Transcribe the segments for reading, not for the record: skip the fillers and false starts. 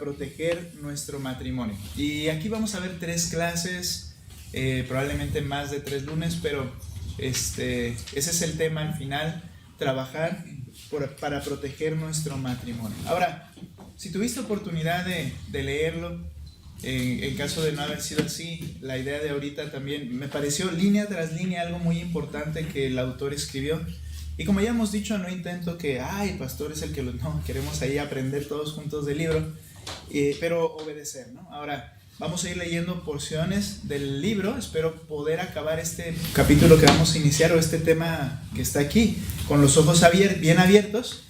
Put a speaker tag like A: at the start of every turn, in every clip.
A: proteger nuestro matrimonio. Y aquí vamos a ver 3 clases, probablemente más de 3 lunes, pero ese es el tema al final, trabajar para proteger nuestro matrimonio. Ahora, si tuviste oportunidad de leerlo, en caso de no haber sido así, la idea de ahorita también me pareció línea tras línea algo muy importante que el autor escribió. Y como ya hemos dicho, no intento que, pastor es el que no, queremos ahí aprender todos juntos del libro, pero obedecer, ¿no? Ahora, vamos a ir leyendo porciones del libro, espero poder acabar este capítulo que vamos a iniciar, o este tema que está aquí, con los ojos bien abiertos,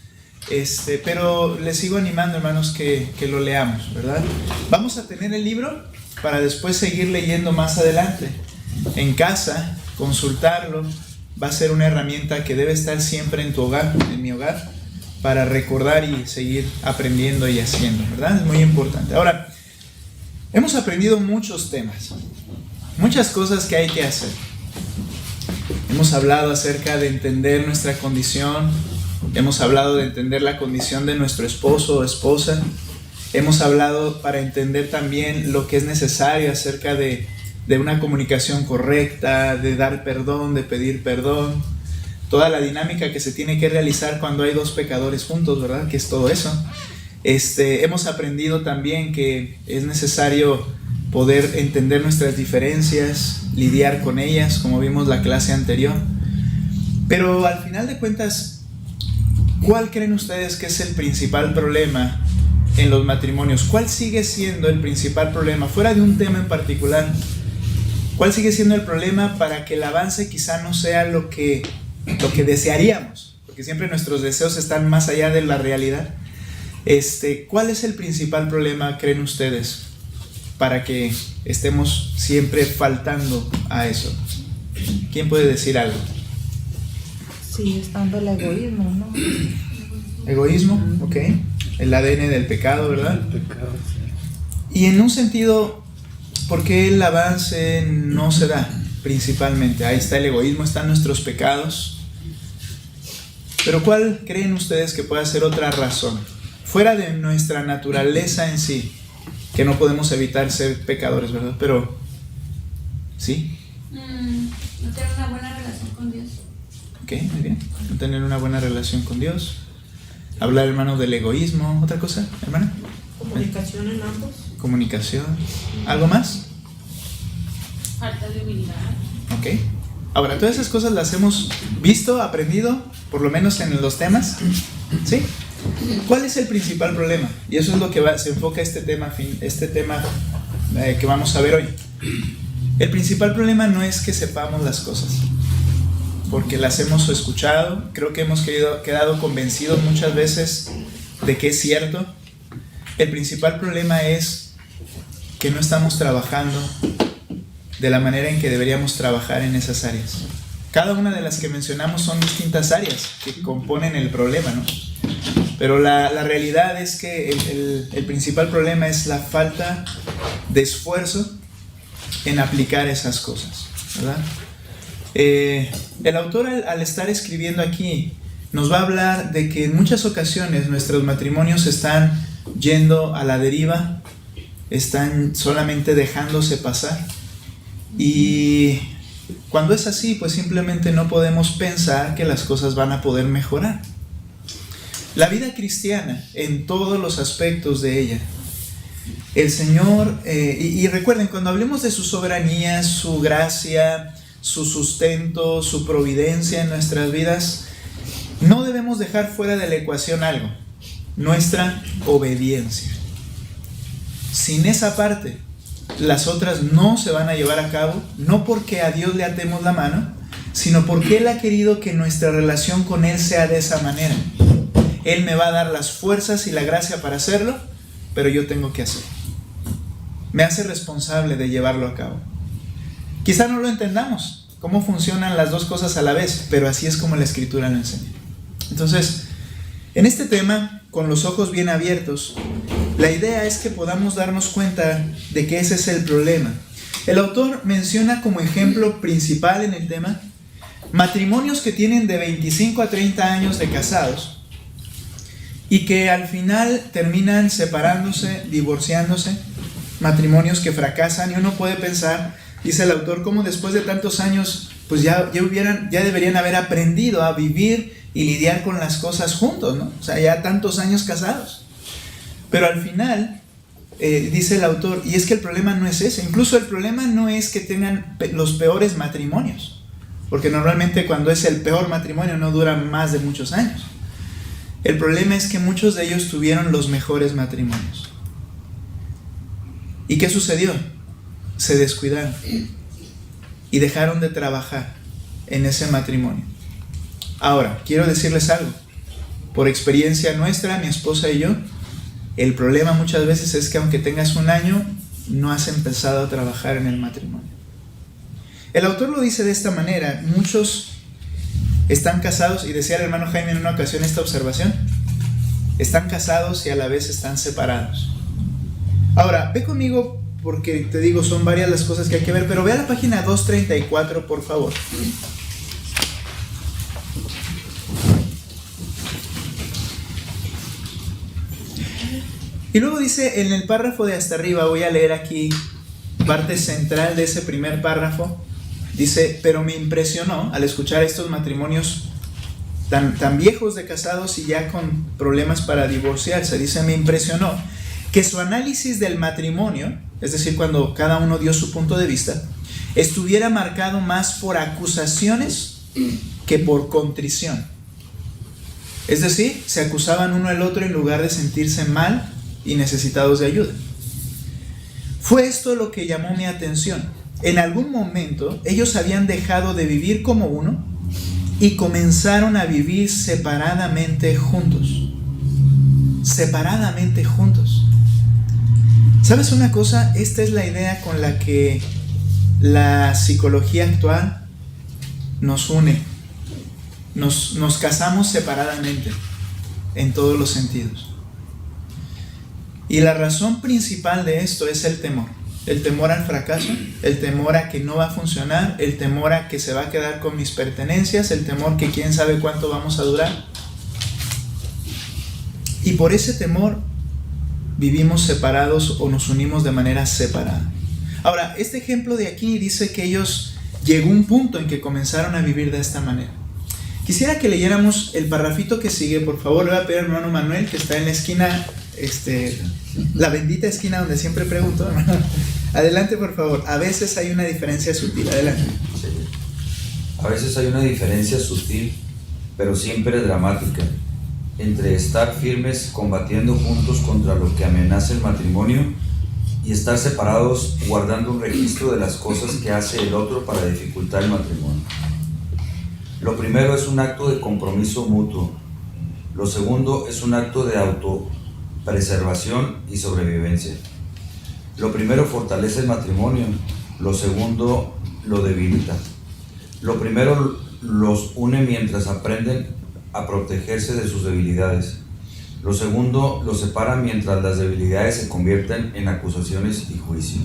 A: pero les sigo animando, hermanos, que lo leamos, ¿verdad? Vamos a tener el libro para después seguir leyendo más adelante. En casa, consultarlo. Va a ser una herramienta que debe estar siempre en tu hogar, en mi hogar, para recordar y seguir aprendiendo y haciendo, ¿verdad? Es muy importante. Ahora, hemos aprendido muchos temas, muchas cosas que hay que hacer. Hemos hablado acerca de entender nuestra condición, hemos hablado de entender la condición de nuestro esposo o esposa, hemos hablado para entender también lo que es necesario acerca de una comunicación correcta, de dar perdón, de pedir perdón, toda la dinámica que se tiene que realizar cuando hay 2 pecadores juntos, ¿verdad? Que es todo eso. Hemos aprendido también que es necesario poder entender nuestras diferencias, lidiar con ellas, como vimos la clase anterior. Pero al final de cuentas, ¿cuál creen ustedes que es el principal problema en los matrimonios? ¿Cuál sigue siendo el principal problema? Fuera de un tema en particular, ¿cuál sigue siendo el problema para que el avance quizá no sea lo que desearíamos? Porque siempre nuestros deseos están más allá de la realidad. ¿Cuál es el principal problema, creen ustedes, para que estemos siempre faltando a eso? ¿Quién puede decir algo?
B: Sí, estando el egoísmo, ¿no?
A: Egoísmo, ok. El ADN del pecado, ¿verdad?
C: El pecado, sí.
A: Y en un sentido, ¿por qué el avance no se da? Principalmente, ahí está el egoísmo, están nuestros pecados. Pero ¿cuál creen ustedes que pueda ser otra razón? Fuera de nuestra naturaleza en sí, que no podemos evitar ser pecadores, ¿verdad? Pero, ¿sí?
D: No tener una buena relación con Dios.
A: Ok, muy bien. No tener una buena relación con Dios. Hablar, hermano, del egoísmo. ¿Otra cosa, hermana?
B: Comunicación en ambos.
A: Comunicación. ¿Algo más?
D: Falta de humildad.
A: Ok. Ahora, todas esas cosas las hemos visto, aprendido, por lo menos en los temas. ¿Sí? ¿Cuál es el principal problema? Y eso es lo que se enfoca este tema que vamos a ver hoy. El principal problema no es que sepamos las cosas, porque las hemos escuchado, creo que hemos quedado convencidos muchas veces de que es cierto. El principal problema es que no estamos trabajando de la manera en que deberíamos trabajar en esas áreas. Cada una de las que mencionamos son distintas áreas que componen el problema, ¿no? Pero la realidad es que el principal problema es la falta de esfuerzo en aplicar esas cosas, ¿verdad? El autor, al estar escribiendo aquí, nos va a hablar de que en muchas ocasiones nuestros matrimonios están yendo a la deriva, están solamente dejándose pasar. Y cuando es así, pues simplemente no podemos pensar que las cosas van a poder mejorar. La vida cristiana, en todos los aspectos de ella, el Señor, y recuerden, cuando hablemos de su soberanía, su gracia, su sustento, su providencia en nuestras vidas, no debemos dejar fuera de la ecuación algo: nuestra obediencia. Sin esa parte, las otras no se van a llevar a cabo, no porque a Dios le atemos la mano, sino porque Él ha querido que nuestra relación con Él sea de esa manera. Él me va a dar las fuerzas y la gracia para hacerlo, pero yo tengo que hacerlo. Me hace responsable de llevarlo a cabo. Quizá no lo entendamos, cómo funcionan las dos cosas a la vez, pero así es como la Escritura lo enseña. Entonces, en este tema, con los ojos bien abiertos, la idea es que podamos darnos cuenta de que ese es el problema. El autor menciona como ejemplo principal en el tema matrimonios que tienen de 25 a 30 años de casados y que al final terminan separándose, divorciándose, matrimonios que fracasan, y uno puede pensar, dice el autor, cómo después de tantos años pues ya deberían haber aprendido a vivir y lidiar con las cosas juntos, ¿no? O sea, ya tantos años casados. Pero al final, dice el autor, y es que el problema no es ese, incluso el problema no es que tengan los peores matrimonios, porque normalmente cuando es el peor matrimonio no dura más de muchos años. El problema es que muchos de ellos tuvieron los mejores matrimonios. ¿Y qué sucedió? Se descuidaron y dejaron de trabajar en ese matrimonio. Ahora, quiero decirles algo. Por experiencia nuestra, mi esposa y yo, el problema muchas veces es que aunque tengas un año, no has empezado a trabajar en el matrimonio. El autor lo dice de esta manera: muchos están casados, y decía el hermano Jaime en una ocasión esta observación, están casados y a la vez están separados. Ahora, ve conmigo, porque te digo, son varias las cosas que hay que ver, pero ve a la página 234, por favor. Y luego dice en el párrafo de hasta arriba, voy a leer aquí parte central de ese primer párrafo, dice: pero me impresionó al escuchar estos matrimonios tan viejos de casados y ya con problemas para divorciarse. Dice: me impresionó que su análisis del matrimonio, es decir, cuando cada uno dio su punto de vista, estuviera marcado más por acusaciones que por contrición. Es decir, se acusaban uno al otro en lugar de sentirse mal y necesitados de ayuda. Fue esto lo que llamó mi atención. En algún momento ellos habían dejado de vivir como uno y comenzaron a vivir separadamente juntos. Separadamente juntos. ¿Sabes una cosa? Esta es la idea con la que la psicología actual nos une. Nos casamos separadamente en todos los sentidos. Y la razón principal de esto es el temor. El temor al fracaso, el temor a que no va a funcionar, el temor a que se va a quedar con mis pertenencias, el temor que quién sabe cuánto vamos a durar. Y por ese temor vivimos separados o nos unimos de manera separada. Ahora, este ejemplo de aquí dice que ellos llegó un punto en que comenzaron a vivir de esta manera. Quisiera que leyéramos el parrafito que sigue, por favor. Le voy a pedir al hermano Manuel, que está en la esquina, la bendita esquina donde siempre pregunto. Adelante, por favor. A veces hay una diferencia sutil. Adelante.
E: Sí. A veces hay una diferencia sutil, pero siempre dramática, entre estar firmes combatiendo juntos contra lo que amenaza el matrimonio y estar separados guardando un registro de las cosas que hace el otro para dificultar el matrimonio. Lo primero es un acto de compromiso mutuo. Lo segundo es un acto de autopreservación y sobrevivencia. Lo primero fortalece el matrimonio, lo segundo lo debilita. Lo primero los une mientras aprenden a protegerse de sus debilidades. Lo segundo los separa mientras las debilidades se convierten en acusaciones y juicio.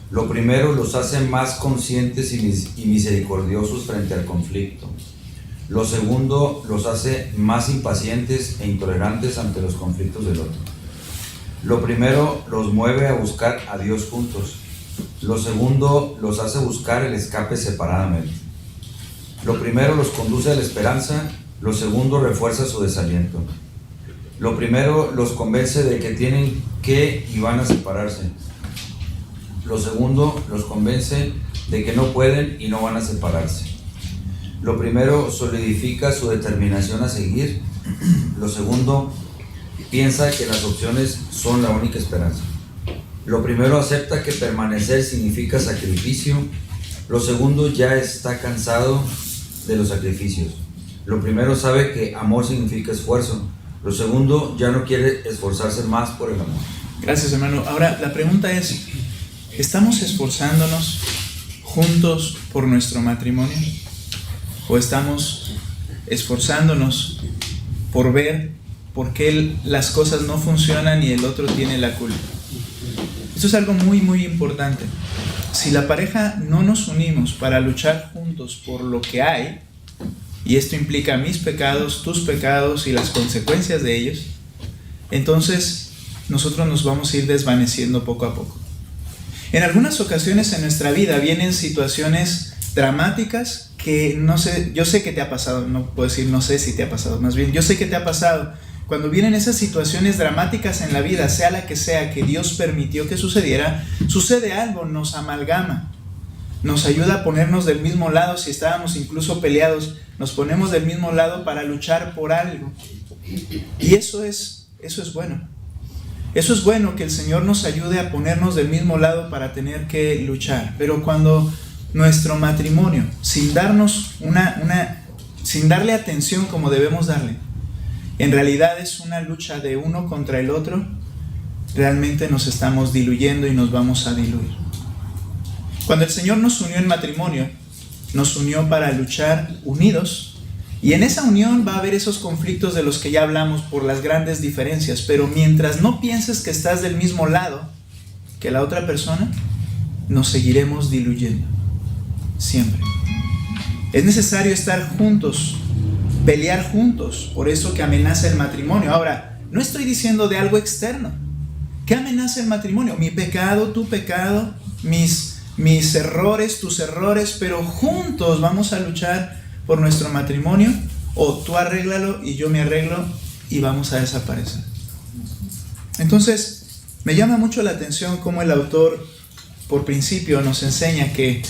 E: Lo primero los hace más conscientes y misericordiosos frente al conflicto. Lo segundo los hace más impacientes e intolerantes ante los conflictos del otro. Lo primero los mueve a buscar a Dios juntos. Lo segundo los hace buscar el escape separadamente. Lo primero los conduce a la esperanza. Lo segundo refuerza su desaliento. Lo primero los convence de que tienen que y van a separarse. Lo segundo los convence de que no pueden y no van a separarse. Lo primero solidifica su determinación a seguir. Lo segundo piensa que las opciones son la única esperanza. Lo primero acepta que permanecer significa sacrificio. Lo segundo ya está cansado de los sacrificios. Lo primero sabe que amor significa esfuerzo. Lo segundo ya no quiere esforzarse más por el amor.
A: Gracias, hermano. Ahora la pregunta es: ¿estamos esforzándonos juntos por nuestro matrimonio? ¿O estamos esforzándonos por ver por qué las cosas no funcionan y el otro tiene la culpa? Esto es algo muy, muy importante. Si la pareja no nos unimos para luchar juntos por lo que hay, y esto implica mis pecados, tus pecados y las consecuencias de ellos, entonces nosotros nos vamos a ir desvaneciendo poco a poco. En algunas ocasiones en nuestra vida vienen situaciones dramáticas que no sé, yo sé que te ha pasado, no puedo decir no sé si te ha pasado, más bien yo sé que te ha pasado. Cuando vienen esas situaciones dramáticas en la vida, sea la que sea que Dios permitió que sucediera, sucede algo, nos amalgama, nos ayuda a ponernos del mismo lado. Si estábamos incluso peleados, nos ponemos del mismo lado para luchar por algo. Y eso es bueno. Eso es bueno, que el Señor nos ayude a ponernos del mismo lado para tener que luchar. Pero cuando nuestro matrimonio, sin darnos sin darle atención como debemos darle, en realidad es una lucha de uno contra el otro, realmente nos estamos diluyendo y nos vamos a diluir. Cuando el Señor nos unió en matrimonio, nos unió para luchar unidos, y en esa unión va a haber esos conflictos de los que ya hablamos por las grandes diferencias, pero mientras no pienses que estás del mismo lado que la otra persona, nos seguiremos diluyendo, siempre. Es necesario estar juntos, pelear juntos, por eso que amenaza el matrimonio. Ahora, no estoy diciendo de algo externo. ¿Qué amenaza el matrimonio? Mi pecado, tu pecado, mis errores, tus errores, pero juntos vamos a luchar por nuestro matrimonio, o tú arréglalo y yo me arreglo y vamos a desaparecer. Entonces, me llama mucho la atención cómo el autor, por principio, nos enseña que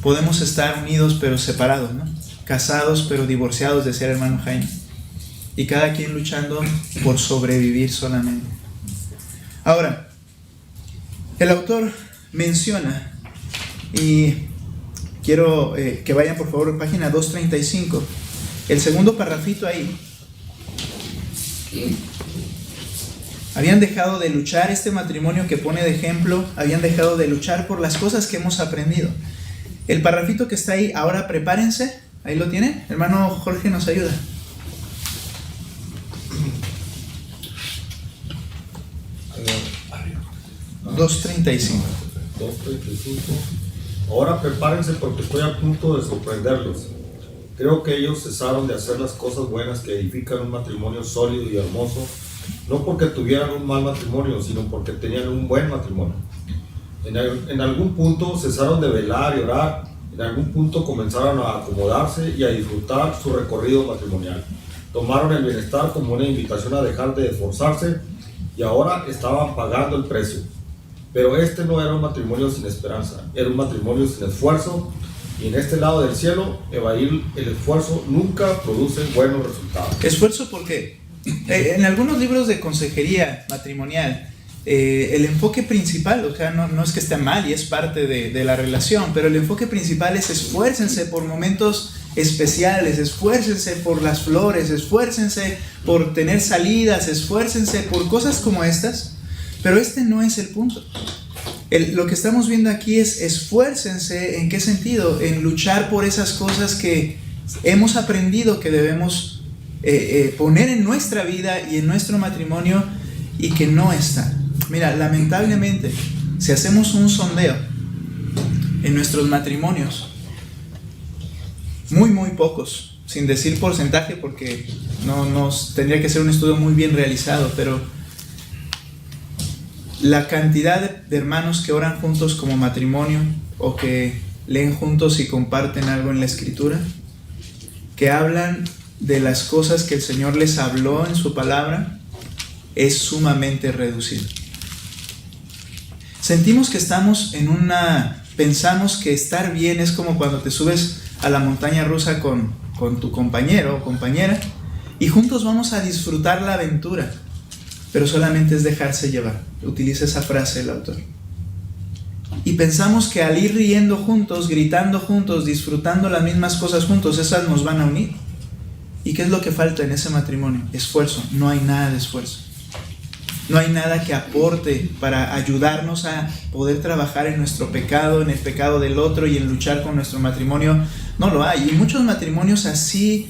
A: podemos estar unidos pero separados, ¿no? Casados pero divorciados, decía el hermano Jaime, y cada quien luchando por sobrevivir solamente. Ahora, el autor menciona, y quiero que vayan por favor a página 235, el segundo parrafito ahí. Habían dejado de luchar, este matrimonio que pone de ejemplo, habían dejado de luchar por las cosas que hemos aprendido. El parrafito que está ahí, ahora prepárense, ahí lo tienen, hermano Jorge nos ayuda.
C: No.
A: 235.
C: 2:35. Ahora prepárense porque estoy a punto de sorprenderlos. Creo que ellos cesaron de hacer las cosas buenas que edifican un matrimonio sólido y hermoso, no porque tuvieran un mal matrimonio, sino porque tenían un buen matrimonio. En algún punto cesaron de velar y orar, en algún punto comenzaron a acomodarse y a disfrutar su recorrido matrimonial. Tomaron el bienestar como una invitación a dejar de esforzarse y ahora estaban pagando el precio. Pero este no era un matrimonio sin esperanza, era un matrimonio sin esfuerzo, y en este lado del cielo, evadir el esfuerzo nunca produce buenos resultados.
A: Esfuerzo porque en algunos libros de consejería matrimonial, el enfoque principal, o sea, no es que esté mal y es parte de la relación, pero el enfoque principal es esfuércense por momentos especiales, esfuércense por las flores, esfuércense por tener salidas, esfuércense por cosas como estas, pero este no es el punto. Lo que estamos viendo aquí es esfuércense, ¿en qué sentido? En luchar por esas cosas que hemos aprendido que debemos poner en nuestra vida y en nuestro matrimonio y que no están. Mira, lamentablemente, si hacemos un sondeo en nuestros matrimonios, muy pocos, sin decir porcentaje porque tendría que ser un estudio muy bien realizado, pero la cantidad de hermanos que oran juntos como matrimonio o que leen juntos y comparten algo en la Escritura, que hablan de las cosas que el Señor les habló en su palabra, es sumamente reducido. Sentimos que estamos pensamos que estar bien es como cuando te subes a la montaña rusa con tu compañero o compañera y juntos vamos a disfrutar la aventura, pero solamente es dejarse llevar. Utiliza esa frase el autor. Y pensamos que al ir riendo juntos, gritando juntos, disfrutando las mismas cosas juntos, esas nos van a unir. ¿Y qué es lo que falta en ese matrimonio? Esfuerzo. No hay nada de esfuerzo. No hay nada que aporte para ayudarnos a poder trabajar en nuestro pecado, en el pecado del otro y en luchar con nuestro matrimonio. No lo hay. Y muchos matrimonios así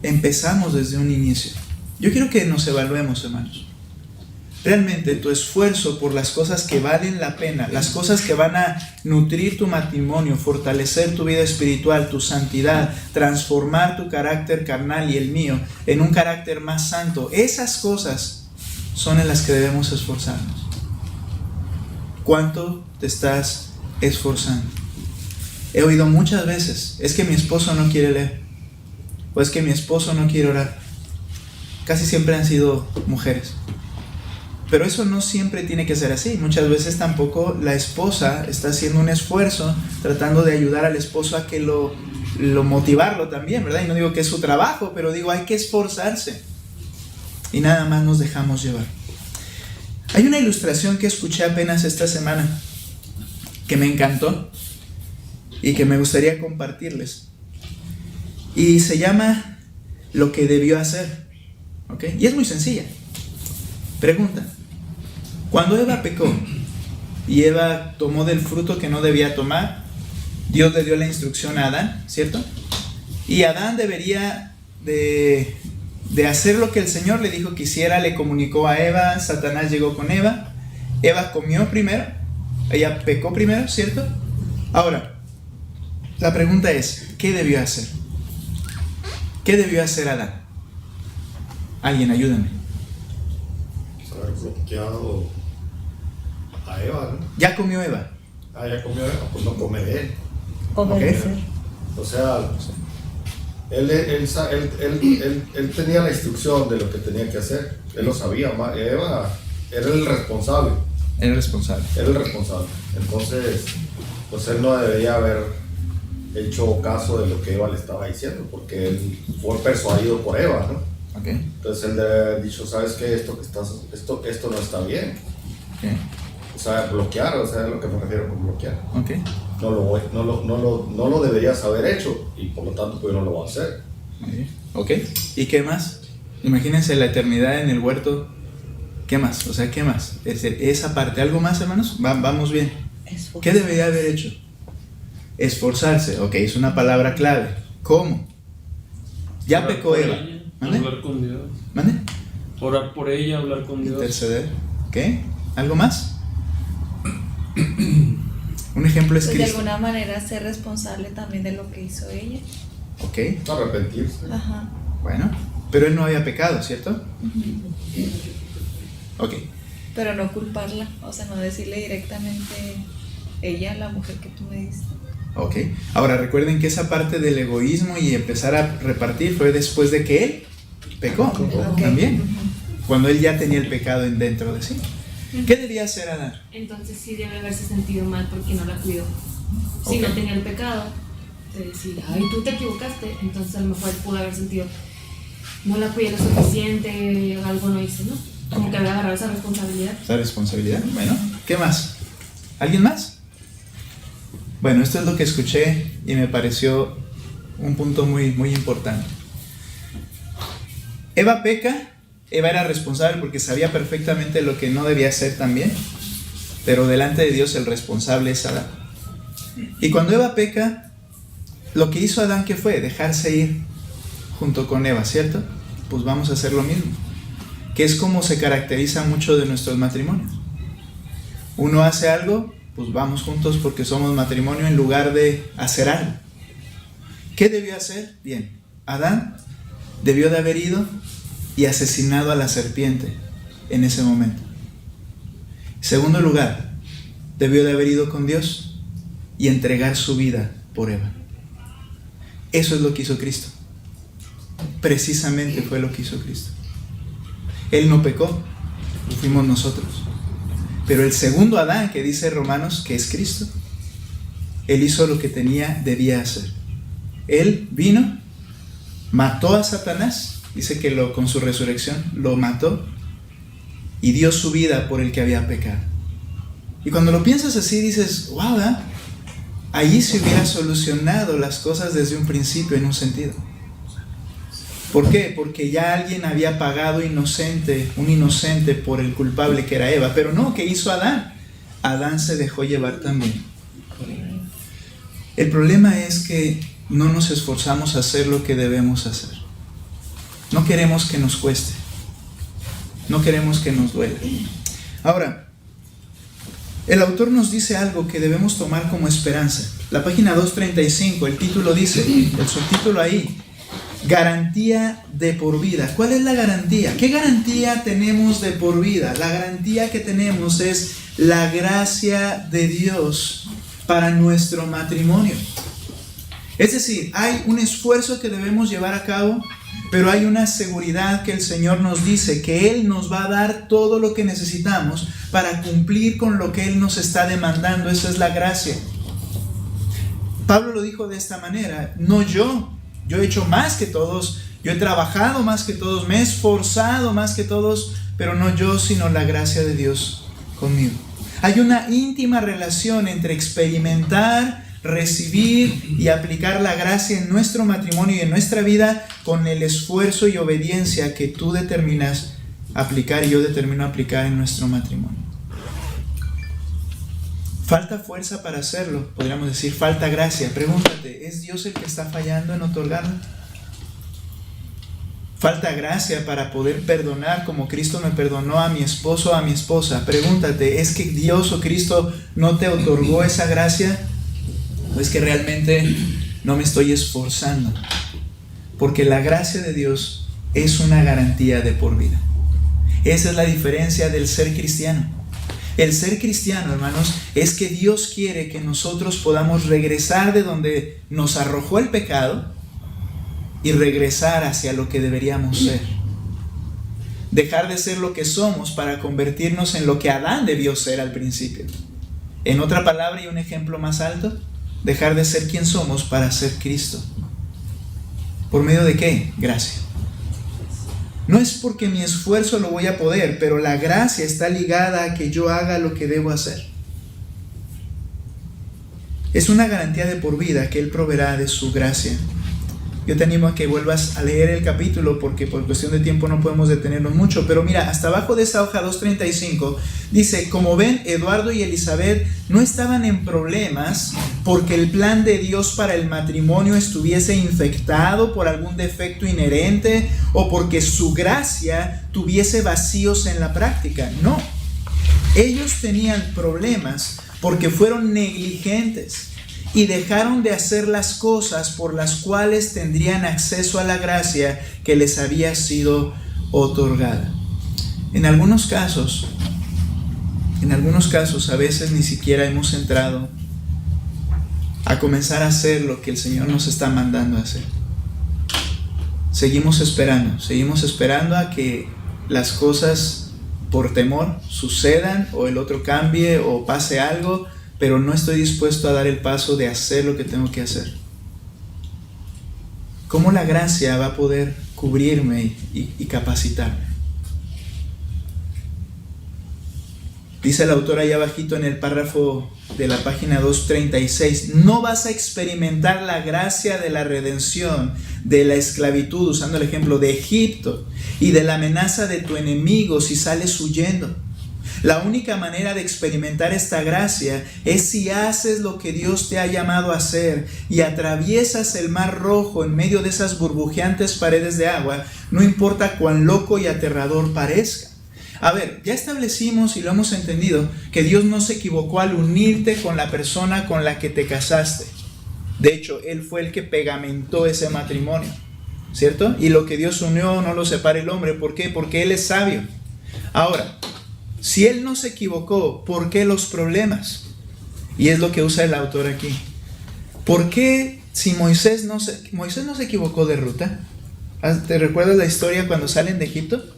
A: empezamos desde un inicio. Yo quiero que nos evaluemos, hermanos. realmente tu esfuerzo por las cosas que valen la pena, las cosas que van a nutrir tu matrimonio, fortalecer tu vida espiritual, tu santidad, transformar tu carácter carnal y el mío en un carácter más santo, esas cosas son en las que debemos esforzarnos. ¿Cuánto te estás esforzando? He oído muchas veces, es que mi esposo no quiere leer, o es que mi esposo no quiere orar. Casi siempre han sido mujeres. Pero eso no siempre tiene que ser así. Muchas veces tampoco la esposa está haciendo un esfuerzo tratando de ayudar al esposo a que lo motivarlo también, ¿verdad? Y no digo que es su trabajo, pero digo, hay que esforzarse. Y nada más nos dejamos llevar. Hay una ilustración que escuché apenas esta semana que me encantó y que me gustaría compartirles. Y se llama Lo que debió hacer. ¿Ok? Y es muy sencilla. Pregunta: cuando Eva pecó y Eva tomó del fruto que no debía tomar, Dios le dio la instrucción a Adán, ¿cierto? Y Adán debería de hacer lo que el Señor le dijo que hiciera. Le comunicó a Eva, Satanás llegó con Eva, Eva comió primero, ella pecó primero, ¿cierto? Ahora, la pregunta es, ¿qué debió hacer? ¿Qué debió hacer Adán? Alguien, ayúdame.
C: Haber bloqueado a Eva, ¿no?
A: ¿Ya comió Eva?
C: Ya comió Eva, pues no come de él.
B: Obedecer.
C: O sea, él tenía la instrucción de lo que tenía que hacer. Él lo sabía. Eva era el responsable.
A: Era el responsable.
C: Era el responsable. Entonces, pues él no debería haber hecho caso de lo que Eva le estaba diciendo, porque él fue persuadido por Eva, ¿no?
A: Okay.
C: Entonces él debe haber dicho, ¿sabes qué? Esto no está bien.
A: Okay.
C: O sea, bloquear, o sea, es lo que me refiero con bloquear.
A: Okay.
C: No lo deberías haber hecho y por lo tanto pues no lo va a hacer.
A: Ok. ¿Y qué más? Imagínense la eternidad en el huerto. ¿Qué más? O sea, ¿qué más? Esa parte. ¿Algo más, hermanos? Vamos bien. ¿Qué debería haber hecho? Esforzarse. Ok, es una palabra clave. ¿Cómo? Ya pecó Eva. ¿Mande?
F: Hablar con Dios.
A: ¿Mande?
F: Orar por ella, hablar con Dios.
A: Interceder. ¿Qué? ¿Algo más? Un ejemplo es
B: Pues de
A: Cristo.
B: alguna manera ser responsable también de lo que hizo ella.
A: Ok.
C: Arrepentirse.
B: Ajá.
A: Bueno. Pero él no había pecado, ¿cierto? Ok.
B: Pero no culparla, o sea, no decirle directamente ella, la mujer que tú me diste.
A: Ok. Ahora recuerden que esa parte del egoísmo y empezar a repartir fue después de que él pecó.
B: Okay.
A: También. Cuando él ya tenía el pecado dentro de sí. ¿Qué debía hacer Adán?
D: Entonces sí debe haberse sentido mal porque no la cuidó. Si
A: Ok.
D: no tenía el pecado de decir, ay, tú te equivocaste, entonces a lo mejor pudo haber sentido, no la cuidé lo suficiente, algo no hice, ¿no? Como que había agarrado esa responsabilidad.
A: Esa responsabilidad. Bueno, ¿qué más? ¿Alguien más? Bueno, esto es lo que escuché y me pareció un punto muy, muy importante. Eva peca. Eva era responsable porque sabía perfectamente lo que no debía hacer también, pero delante de Dios el responsable es Adán. Y cuando Eva peca, lo que hizo Adán, ¿qué fue? Dejarse ir junto con Eva, ¿cierto? Pues vamos a hacer lo mismo, que es como se caracteriza mucho de nuestros matrimonios. Uno hace algo, pues vamos juntos porque somos matrimonio en lugar de hacer algo. ¿Qué debió hacer? Bien, Adán debió de haber ido y asesinado a la serpiente en ese momento. En segundo lugar, debió de haber ido con Dios y entregar su vida por Eva. Eso es lo que hizo Cristo. Precisamente fue lo que hizo Cristo. Él no pecó, lo fuimos nosotros. Pero el segundo Adán, que dice Romanos que es Cristo, él hizo lo que debía hacer. Él vino, mató a Satanás. Dice que con su resurrección lo mató y dio su vida por el que había pecado. Y cuando lo piensas así dices, wow, ¿eh? Ahí se hubiera solucionado las cosas desde un principio en un sentido. ¿Por qué? Porque ya alguien había pagado un inocente por el culpable que era Eva. Pero no, ¿qué hizo Adán? Adán se dejó llevar también. El problema es que no nos esforzamos a hacer lo que debemos hacer. No queremos que nos cueste. No queremos que nos duela. Ahora, el autor nos dice algo que debemos tomar como esperanza. La página 235, el título dice, el subtítulo ahí, garantía de por vida. ¿Cuál es la garantía? ¿Qué garantía tenemos de por vida? La garantía que tenemos es la gracia de Dios para nuestro matrimonio. Es decir, hay un esfuerzo que debemos llevar a cabo, pero hay una seguridad que el Señor nos dice que Él nos va a dar todo lo que necesitamos para cumplir con lo que Él nos está demandando. Esa es la gracia. Pablo lo dijo de esta manera: no yo he hecho más que todos, yo he trabajado más que todos, me he esforzado más que todos, pero no yo, sino la gracia de Dios conmigo. Hay una íntima relación entre experimentar, recibir y aplicar la gracia en nuestro matrimonio y en nuestra vida con el esfuerzo y obediencia que tú determinas aplicar y yo determino aplicar en nuestro matrimonio. Falta fuerza para hacerlo, podríamos decir, falta gracia. Pregúntate, ¿es Dios el que está fallando en otorgarlo? Falta gracia para poder perdonar como Cristo me perdonó a mi esposo o a mi esposa. Pregúntate, ¿es que Dios o Cristo no te otorgó esa gracia? ¿O es que realmente no me estoy esforzando? Porque la gracia de Dios es una garantía de por vida. Esa es la diferencia del ser cristiano. El ser cristiano, hermanos, es que Dios quiere que nosotros podamos regresar de donde nos arrojó el pecado y regresar hacia lo que deberíamos ser. Dejar de ser lo que somos para convertirnos en lo que Adán debió ser al principio. En otra palabra y un ejemplo más alto, dejar de ser quien somos para ser Cristo. ¿Por medio de qué? Gracia. No es porque mi esfuerzo lo voy a poder, pero la gracia está ligada a que yo haga lo que debo hacer. Es una garantía de por vida que Él proveerá de su gracia. Yo te animo a que vuelvas a leer el capítulo porque por cuestión de tiempo no podemos detenernos mucho. Pero mira, hasta abajo de esa hoja 235 dice: como ven, Eduardo y Elizabeth no estaban en problemas porque el plan de Dios para el matrimonio estuviese infectado por algún defecto inherente o porque su gracia tuviese vacíos en la práctica. No, ellos tenían problemas porque fueron negligentes y dejaron de hacer las cosas por las cuales tendrían acceso a la gracia que les había sido otorgada. En algunos casos a veces ni siquiera hemos entrado a comenzar a hacer lo que el Señor nos está mandando a hacer. Seguimos esperando a que las cosas por temor sucedan o el otro cambie o pase algo, pero no estoy dispuesto a dar el paso de hacer lo que tengo que hacer. ¿Cómo la gracia va a poder cubrirme y capacitarme? Dice el autor allá abajito en el párrafo de la página 236, no vas a experimentar la gracia de la redención de la esclavitud, usando el ejemplo de Egipto, y de la amenaza de tu enemigo si sales huyendo. La única manera de experimentar esta gracia es si haces lo que Dios te ha llamado a hacer y atraviesas el mar Rojo en medio de esas burbujeantes paredes de agua, no importa cuán loco y aterrador parezca. A ver, ya establecimos y lo hemos entendido que Dios no se equivocó al unirte con la persona con la que te casaste. De hecho, Él fue el que pegamentó ese matrimonio, ¿cierto? Y lo que Dios unió no lo separa el hombre. ¿Por qué? Porque Él es sabio. Ahora, si Él no se equivocó, ¿por qué los problemas? Y es lo que usa el autor aquí. ¿Por qué si Moisés no se equivocó de ruta? ¿Te recuerdas la historia cuando salen de Egipto?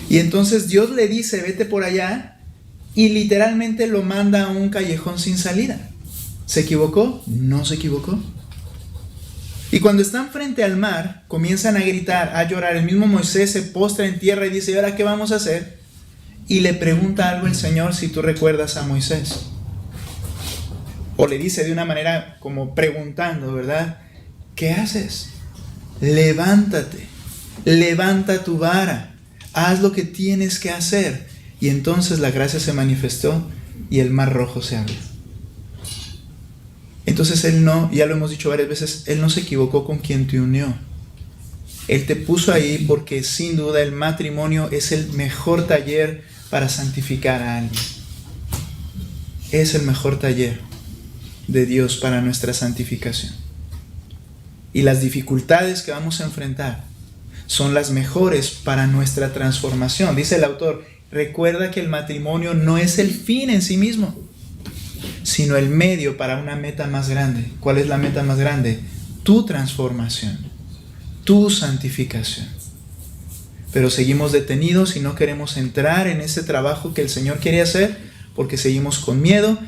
A: Y entonces Dios le dice, vete por allá, y literalmente lo manda a un callejón sin salida. ¿Se equivocó? No se equivocó. Y cuando están frente al mar, comienzan a gritar, a llorar. El mismo Moisés se postra en tierra y dice, ¿y ahora qué vamos a hacer? Y le pregunta algo el Señor, si tú recuerdas a Moisés. O le dice de una manera como preguntando, ¿verdad? ¿Qué haces? Levántate, levanta tu vara, haz lo que tienes que hacer. Y entonces la gracia se manifestó y el mar Rojo se abrió. Entonces Él no, ya lo hemos dicho varias veces, Él no se equivocó con quien te unió. Él te puso ahí porque sin duda el matrimonio es el mejor taller para santificar a alguien. Es el mejor taller de Dios para nuestra santificación. Y las dificultades que vamos a enfrentar son las mejores para nuestra transformación. Dice el autor, recuerda que el matrimonio no es el fin en sí mismo, sino el medio para una meta más grande. ¿Cuál es la meta más grande? Tu transformación, tu santificación. Pero seguimos detenidos y no queremos entrar en ese trabajo que el Señor quiere hacer porque seguimos con miedo.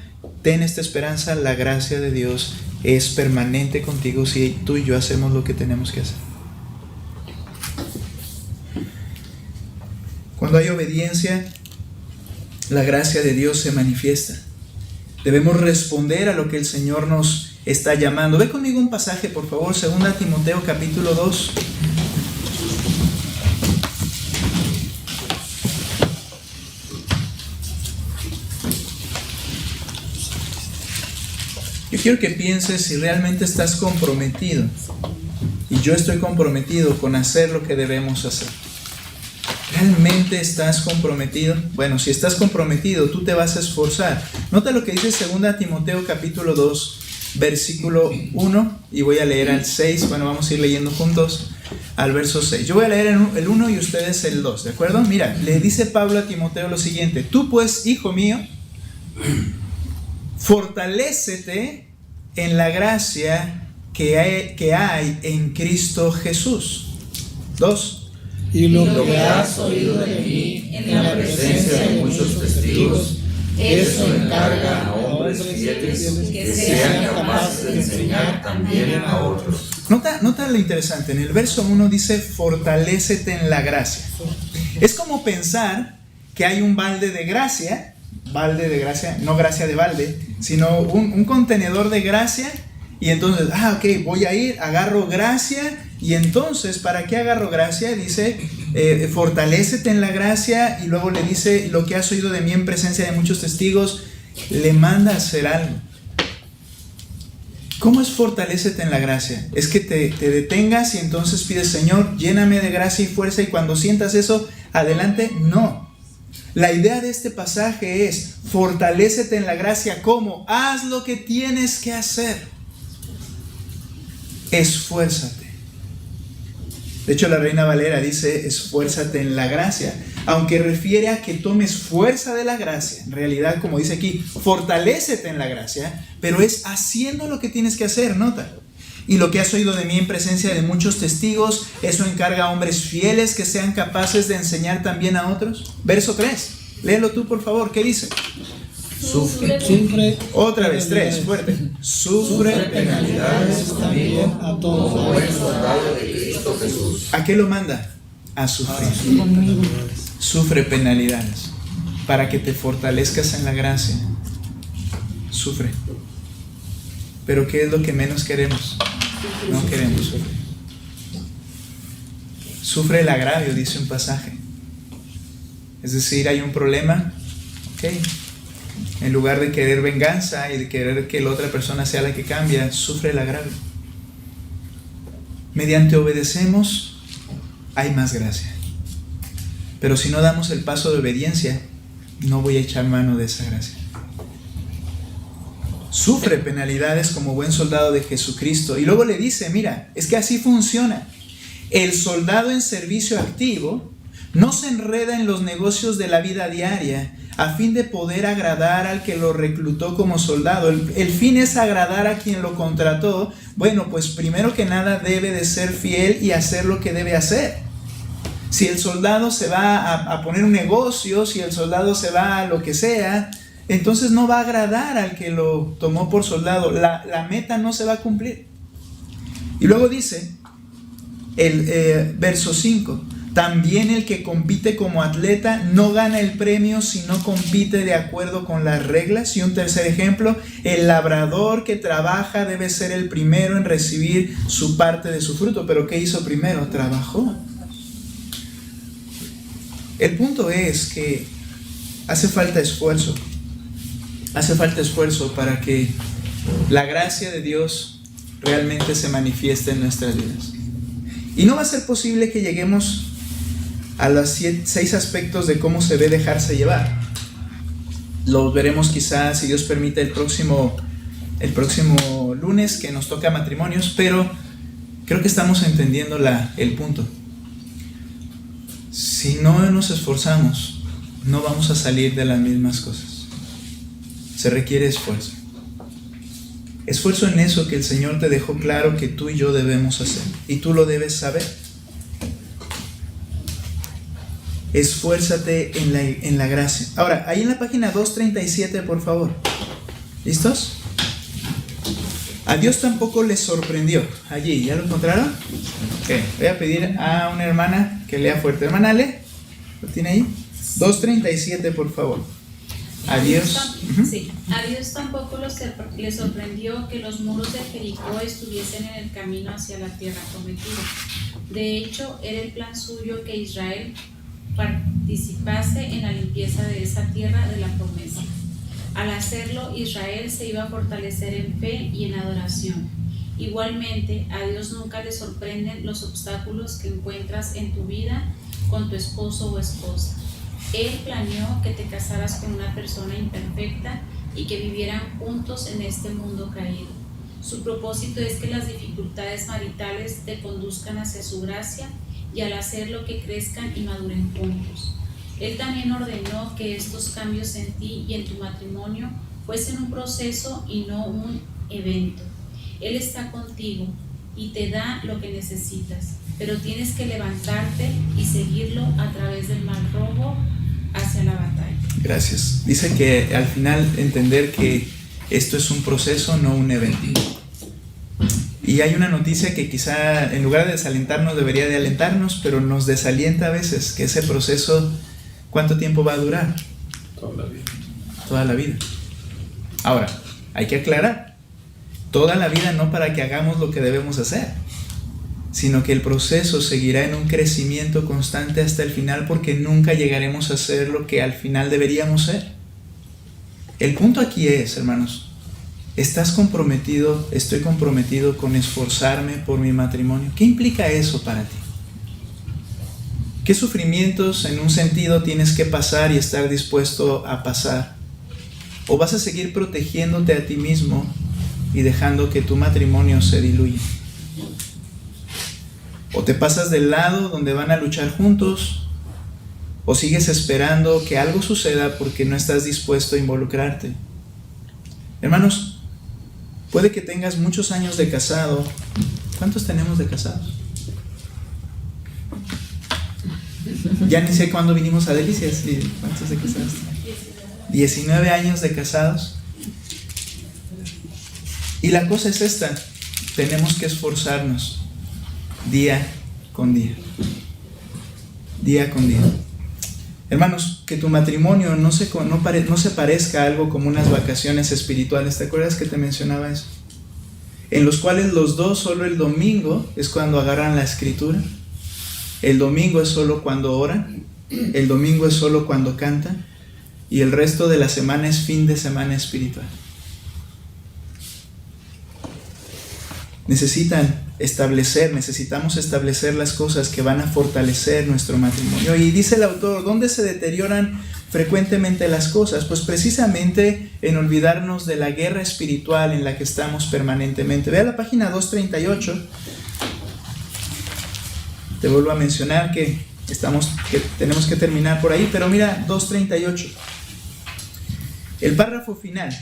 A: Ten esta esperanza, la gracia de Dios es permanente contigo si tú y yo hacemos lo que tenemos que hacer. Cuando hay obediencia, la gracia de Dios se manifiesta. Debemos responder a lo que el Señor nos está llamando. Ve conmigo un pasaje, por favor, 2 Timoteo capítulo 2. Yo quiero que pienses si realmente estás comprometido, y yo estoy comprometido con hacer lo que debemos hacer. ¿Realmente estás comprometido? Bueno, si estás comprometido, tú te vas a esforzar. Nota lo que dice 2 Timoteo capítulo 2, versículo 1, y voy a leer al 6. Bueno, vamos a ir leyendo juntos al verso 6. Yo voy a leer el 1 y ustedes el 2, ¿de acuerdo? Mira, le dice Pablo a Timoteo lo siguiente: tú pues, hijo mío, fortalécete en la gracia que hay en Cristo Jesús. 2.
G: Y lo que has oído de mí en la presencia de muchos testigos, eso encarga a hombres fieles que sean capaces de enseñar también a otros.
A: Nota lo interesante. En el verso 1 dice: fortalécete en la gracia. Es como pensar que hay un balde de gracia, no gracia de balde, sino un contenedor de gracia. Y entonces, ok, voy a ir, agarro gracia. Y entonces, ¿para qué agarro gracia? Dice, fortalécete en la gracia. Y luego le dice, lo que has oído de mí en presencia de muchos testigos. Le manda a hacer algo. ¿Cómo es fortalécete en la gracia? Es que te detengas y entonces pides: Señor, lléname de gracia y fuerza, y cuando sientas eso, adelante. No. La idea de este pasaje es: fortalécete en la gracia. ¿Cómo? Haz lo que tienes que hacer. Esfuérzate. De hecho, la Reina Valera dice: esfuérzate en la gracia, aunque refiere a que tomes fuerza de la gracia. En realidad, como dice aquí, fortalécete en la gracia, pero es haciendo lo que tienes que hacer, nota. Y lo que has oído de mí en presencia de muchos testigos, eso encarga a hombres fieles que sean capaces de enseñar también a otros. Verso 3, léelo tú por favor, ¿qué dice?
G: Sufre.
A: Otra vez, 3, fuerte. Sufre
G: penalidades también a todos.
E: Como buen soldado de Cristo Jesús.
A: ¿A qué lo manda? A sufrir. Sufre penalidades para que te fortalezcas en la gracia. Sufre. Pero ¿qué es lo que menos queremos? No queremos sufrir. Sufre el agravio, dice un pasaje. Es decir, hay un problema. Ok. En lugar de querer venganza y de querer que la otra persona sea la que cambia, sufre el agravio. Mediante obedecemos, hay más gracia. Pero si no damos el paso de obediencia, no voy a echar mano de esa gracia. Sufre penalidades como buen soldado de Jesucristo. Y luego le dice: mira, es que así funciona. El soldado en servicio activo no se enreda en los negocios de la vida diaria a fin de poder agradar al que lo reclutó como soldado. El fin es agradar a quien lo contrató. Bueno, pues primero que nada debe de ser fiel y hacer lo que debe hacer. Si el soldado se va a poner un negocio, si el soldado se va a lo que sea, entonces no va a agradar al que lo tomó por soldado. La meta no se va a cumplir. Y luego dice el verso 5: también el que compite como atleta no gana el premio si no compite de acuerdo con las reglas. Y un tercer ejemplo: el labrador que trabaja debe ser el primero en recibir su parte de su fruto. ¿Pero qué hizo primero? Trabajó. El punto es que hace falta esfuerzo. Hace falta esfuerzo para que la gracia de Dios realmente se manifieste en nuestras vidas. Y no va a ser posible que lleguemos a los 6 aspectos de cómo se ve dejarse llevar. Los veremos quizás, si Dios permite, el próximo lunes, que nos toca matrimonios, pero creo que estamos entendiendo el punto. Si no nos esforzamos, no vamos a salir de las mismas cosas. Se requiere esfuerzo. Esfuerzo en eso que el Señor te dejó claro que tú y yo debemos hacer, y tú lo debes saber. Esfuérzate en la gracia. Ahora, ahí en la página 237, por favor. ¿Listos? A Dios tampoco le sorprendió. Allí, ¿ya lo encontraron? Ok, voy a pedir a una hermana que lea fuerte. Hermana, lee. ¿Lo tiene ahí? 237, por favor. A Dios.
H: Sí, a Dios tampoco le sorprendió que los muros de Jericó estuviesen en el camino hacia la tierra prometida. De hecho, era el plan suyo que Israel participase en la limpieza de esa tierra de la promesa. Al hacerlo, Israel se iba a fortalecer en fe y en adoración. Igualmente, a Dios nunca le sorprenden los obstáculos que encuentras en tu vida con tu esposo o esposa. Él planeó que te casaras con una persona imperfecta y que vivieran juntos en este mundo caído. Su propósito es que las dificultades maritales te conduzcan hacia su gracia y al hacerlo que crezcan y maduren juntos. Él también ordenó que estos cambios en ti y en tu matrimonio fuesen un proceso y no un evento. Él está contigo y te da lo que necesitas, pero tienes que levantarte y seguirlo a través del mar rojo hacia la batalla.
A: Gracias. Dice que al final entender que esto es un proceso, no un evento. Y hay una noticia que quizá en lugar de desalentarnos debería de alentarnos, pero nos desalienta a veces, que ese proceso, ¿cuánto tiempo va a durar?
F: Toda la vida.
A: Toda la vida. Ahora, hay que aclarar, toda la vida no para que hagamos lo que debemos hacer, sino que el proceso seguirá en un crecimiento constante hasta el final, porque nunca llegaremos a ser lo que al final deberíamos ser. El punto aquí es, hermanos, ¿estás comprometido? ¿Estoy comprometido con esforzarme por mi matrimonio? ¿Qué implica eso para ti? ¿Qué sufrimientos en un sentido tienes que pasar y estar dispuesto a pasar? ¿O vas a seguir protegiéndote a ti mismo y dejando que tu matrimonio se diluya? ¿O te pasas del lado donde van a luchar juntos? ¿O sigues esperando que algo suceda porque no estás dispuesto a involucrarte? Hermanos, puede que tengas muchos años de casado. ¿Cuántos tenemos de casados? Ya ni sé cuándo vinimos a Delicias. ¿Cuántos de casados? 19 años de casados. Y la cosa es esta: tenemos que esforzarnos día con día. Día con día. Hermanos, que tu matrimonio no se parezca a algo como unas vacaciones espirituales. ¿Te acuerdas que te mencionaba eso? En los cuales los dos solo el domingo es cuando agarran la escritura. El domingo es solo cuando oran. El domingo es solo cuando cantan. Y el resto de la semana es fin de semana espiritual. Necesitamos establecer las cosas que van a fortalecer nuestro matrimonio. Y dice el autor, ¿dónde se deterioran frecuentemente las cosas? Pues precisamente en olvidarnos de la guerra espiritual en la que estamos permanentemente. Ve a la página 238. Te vuelvo a mencionar que tenemos que terminar por ahí, pero mira 238. El párrafo final.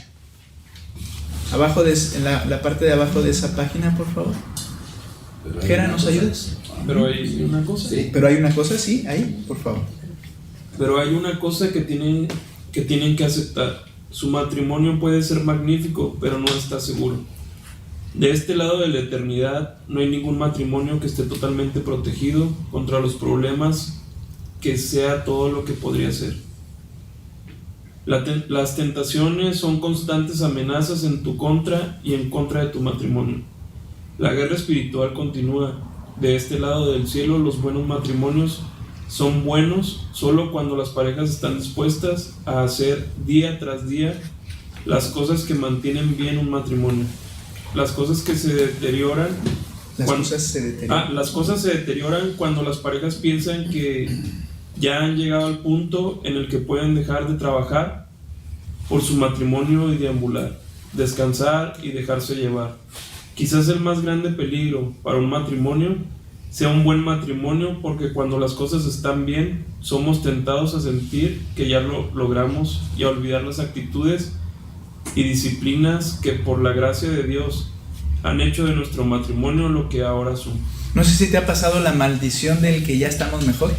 A: Abajo en la parte de abajo de esa página, por favor. Gera, ¿nos ayudas?
F: Pero hay una cosa.
A: Sí, pero hay una cosa, sí, ahí, por favor.
F: Pero hay una cosa que tienen que aceptar. Su matrimonio puede ser magnífico, pero no está seguro. De este lado de la eternidad no hay ningún matrimonio que esté totalmente protegido contra los problemas, que sea todo lo que podría ser. Las tentaciones son constantes amenazas en tu contra y en contra de tu matrimonio. La guerra espiritual continúa. De este lado del cielo, los buenos matrimonios son buenos solo cuando las parejas están dispuestas a hacer día tras día las cosas que mantienen bien un matrimonio. Las cosas que se deterioran. Las cosas se deterioran cuando las parejas piensan que ya han llegado al punto en el que pueden dejar de trabajar por su matrimonio y deambular, descansar y dejarse llevar. Quizás el más grande peligro para un matrimonio sea un buen matrimonio, porque cuando las cosas están bien, somos tentados a sentir que ya lo logramos y a olvidar las actitudes y disciplinas que por la gracia de Dios han hecho de nuestro matrimonio lo que ahora son.
A: No sé si te ha pasado la maldición del que ya estamos mejor,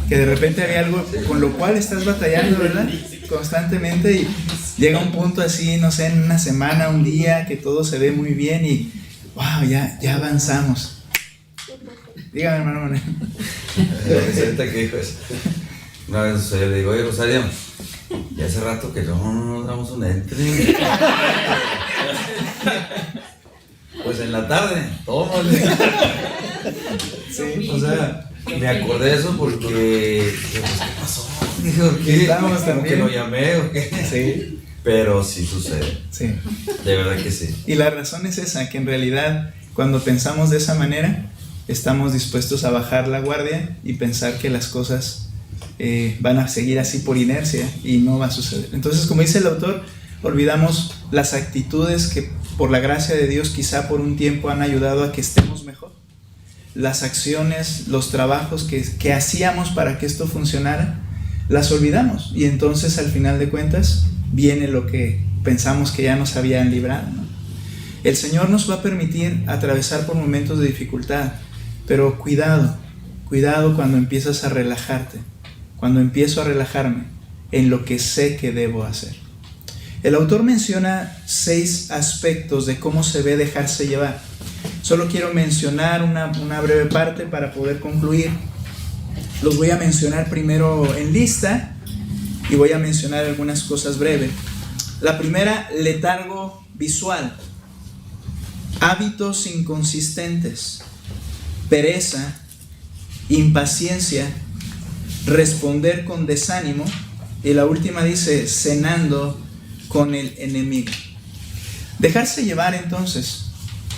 A: que de repente hay algo con lo cual estás batallando, ¿verdad? Constantemente, y llega un punto así, no sé, en una semana, un día, que todo se ve muy bien y wow, ya avanzamos. Dígame, hermano Manuel.
E: Ahorita que dijo eso. Una vez yo le digo, oye, Rosario, ya hace rato que no nos damos un entre. Pues en la tarde, tómale.
A: Sí.
E: O sea, me acordé de eso porque, pues, ¿qué pasó? Digo, ¿qué?
A: Estamos
E: ¿Como
A: también.
E: que lo llamé o qué?
A: Sí,
E: Pero sí sucede,
A: sí.
E: de verdad que sí.
A: Y la razón es esa, que en realidad cuando pensamos de esa manera, estamos dispuestos a bajar la guardia y pensar que las cosas van a seguir así por inercia, y no va a suceder. Entonces, como dice el autor, olvidamos las actitudes que por la gracia de Dios quizá por un tiempo han ayudado a que estemos mejor. Las acciones, los trabajos que hacíamos para que esto funcionara, las olvidamos, y entonces al final de cuentas viene lo que pensamos que ya nos habían librado, ¿no? El Señor nos va a permitir atravesar por momentos de dificultad, pero cuidado cuando empiezas a relajarte, cuando empiezo a relajarme en lo que sé que debo hacer. El autor menciona 6 aspectos de cómo se ve dejarse llevar. Solo quiero mencionar una breve parte para poder concluir. Los voy a mencionar primero en lista y voy a mencionar algunas cosas breves. La primera, letargo visual, hábitos inconsistentes, pereza, impaciencia, responder con desánimo, y la última dice, cenando con el enemigo. Dejarse llevar, entonces,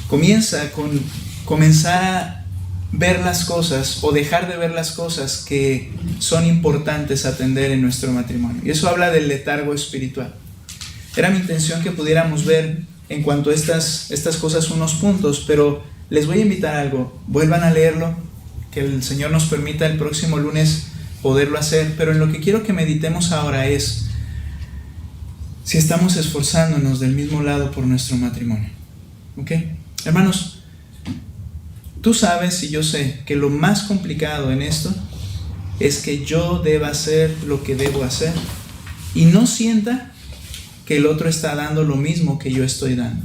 A: comienza con comenzar a ver las cosas o dejar de ver las cosas que son importantes atender en nuestro matrimonio. Y eso habla del letargo espiritual. Era mi intención que pudiéramos ver en cuanto a estas cosas unos puntos, pero les voy a invitar a algo. Vuelvan a leerlo, que el Señor nos permita el próximo lunes poderlo hacer, pero en lo que quiero que meditemos ahora es si estamos esforzándonos del mismo lado por nuestro matrimonio. ¿Ok? Hermanos, tú sabes y yo sé que lo más complicado en esto es que yo deba hacer lo que debo hacer y no sienta que el otro está dando lo mismo que yo estoy dando.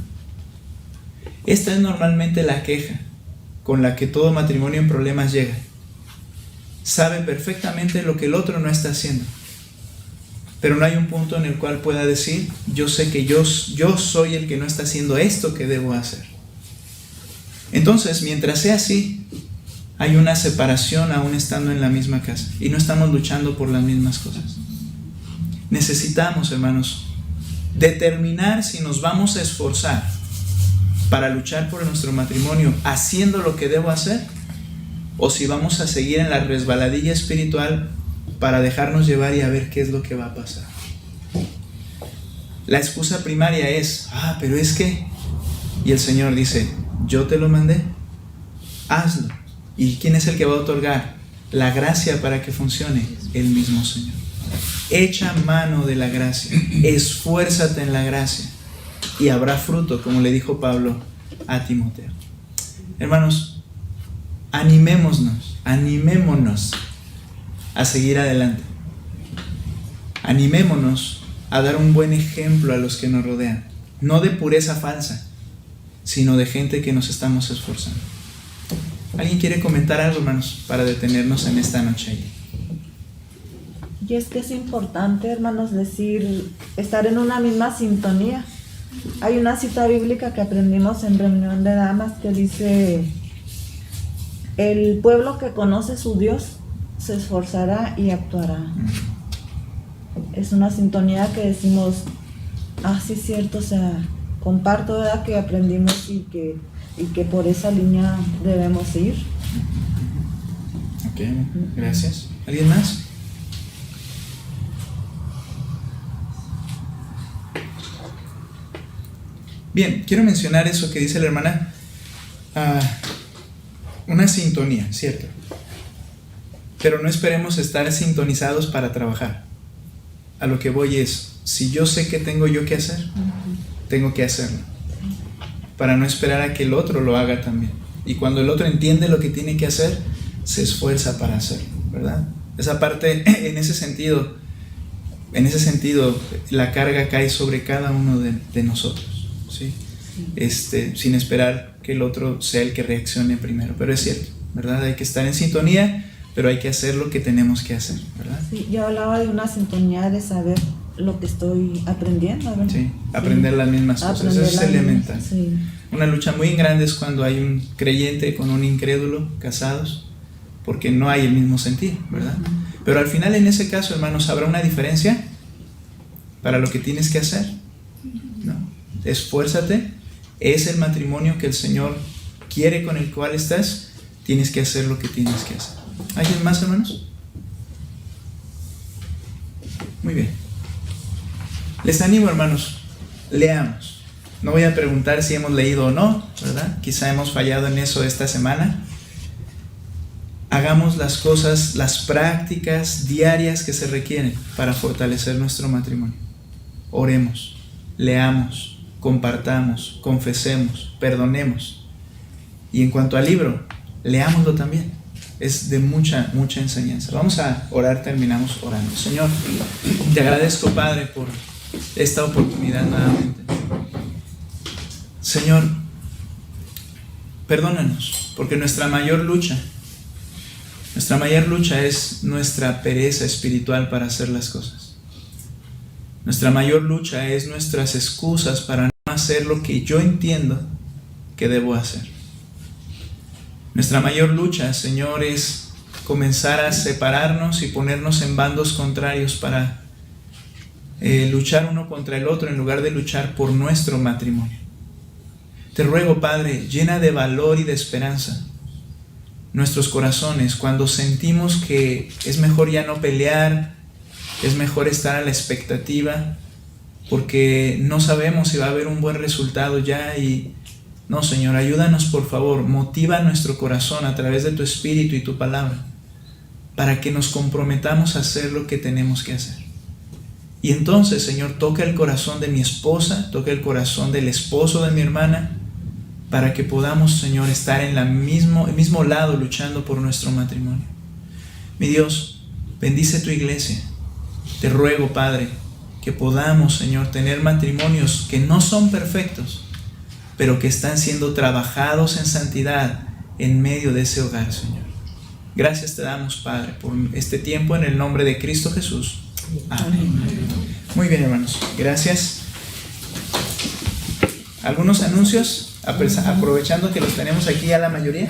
A: Esta es normalmente la queja con la que todo matrimonio en problemas llega. Sabe perfectamente lo que el otro no está haciendo, pero no hay un punto en el cual pueda decir, yo sé que yo soy el que no está haciendo esto que debo hacer. Entonces, mientras sea así, hay una separación aún estando en la misma casa y no estamos luchando por las mismas cosas. Necesitamos, hermanos, determinar si nos vamos a esforzar para luchar por nuestro matrimonio haciendo lo que debo hacer, o si vamos a seguir en la resbaladilla espiritual para dejarnos llevar y a ver qué es lo que va a pasar. La excusa primaria es, pero es que, y el Señor dice, yo te lo mandé, hazlo. ¿Y quién es el que va a otorgar la gracia para que funcione? El mismo Señor. Echa mano de la gracia, esfuérzate en la gracia y habrá fruto, como le dijo Pablo a Timoteo. Hermanos, animémonos a seguir adelante. Animémonos a dar un buen ejemplo a los que nos rodean, no de pureza falsa, sino de gente que nos estamos esforzando. ¿Alguien quiere comentar algo, hermanos, para detenernos en esta noche?
I: Y es que es importante, hermanos, estar en una misma sintonía. Hay una cita bíblica que aprendimos en reunión de damas que dice: el pueblo que conoce su Dios se esforzará y actuará. Es una sintonía que decimos, sí es cierto, o sea, comparto, ¿verdad?, que aprendimos y que por esa línea debemos ir.
A: Ok, gracias. ¿Alguien más? Bien, quiero mencionar eso que dice la hermana, una sintonía, ¿cierto? Pero no esperemos estar sintonizados para trabajar. A lo que voy es, si yo sé que tengo yo que hacer, tengo que hacerlo, para no esperar a que el otro lo haga también. Y cuando el otro entiende lo que tiene que hacer, se esfuerza para hacerlo, ¿verdad? Esa parte, en ese sentido, la carga cae sobre cada uno de nosotros, ¿sí? Sin esperar que el otro sea el que reaccione primero. Pero es cierto, ¿verdad? Hay que estar en sintonía, pero hay que hacer lo que tenemos que hacer, ¿verdad?
I: Sí, yo hablaba de una sintonía de saber lo que estoy aprendiendo, ¿verdad?
A: Sí, aprender las mismas cosas, eso es elemental.
I: Sí.
A: Una lucha muy grande es cuando hay un creyente con un incrédulo casados, porque no hay el mismo sentir, ¿verdad? Pero al final, en ese caso, hermanos, habrá una diferencia para lo que tienes que hacer, ¿no? Esfuérzate, es el matrimonio que el Señor quiere, con el cual estás, tienes que hacer lo que tienes que hacer. ¿Alguien más, hermanos? Muy bien. Les animo, hermanos, leamos. No voy a preguntar si hemos leído o no, ¿verdad? Quizá hemos fallado en eso esta semana. Hagamos las cosas, las prácticas diarias que se requieren para fortalecer nuestro matrimonio. Oremos, leamos, compartamos, confesemos, perdonemos. Y en cuanto al libro, leámoslo también. Es de mucha enseñanza. Vamos a orar, terminamos orando. Señor, te agradezco, Padre, por esta oportunidad nuevamente. Señor, perdónanos, porque nuestra mayor lucha es nuestra pereza espiritual para hacer las cosas. Nuestra mayor lucha es nuestras excusas para no hacer lo que yo entiendo que debo hacer. Nuestra mayor lucha, Señor, es comenzar a separarnos y ponernos en bandos contrarios para luchar uno contra el otro en lugar de luchar por nuestro matrimonio. Te ruego, Padre, llena de valor y de esperanza nuestros corazones cuando sentimos que es mejor ya no pelear, es mejor estar a la expectativa, porque no sabemos si va a haber un buen resultado ya. Y no, Señor, ayúdanos, por favor, motiva nuestro corazón a través de tu Espíritu y tu palabra, para que nos comprometamos a hacer lo que tenemos que hacer. Y entonces, Señor, toca el corazón de mi esposa, toca el corazón del esposo de mi hermana, para que podamos, Señor, estar en el mismo lado luchando por nuestro matrimonio. Mi Dios, bendice tu iglesia. Te ruego, Padre, que podamos, Señor, tener matrimonios que no son perfectos, pero que están siendo trabajados en santidad en medio de ese hogar, Señor. Gracias te damos, Padre, por este tiempo, en el nombre de Cristo Jesús. Amén. Muy bien, hermanos. Gracias. ¿Algunos anuncios? Aprovechando que los tenemos aquí a la mayoría.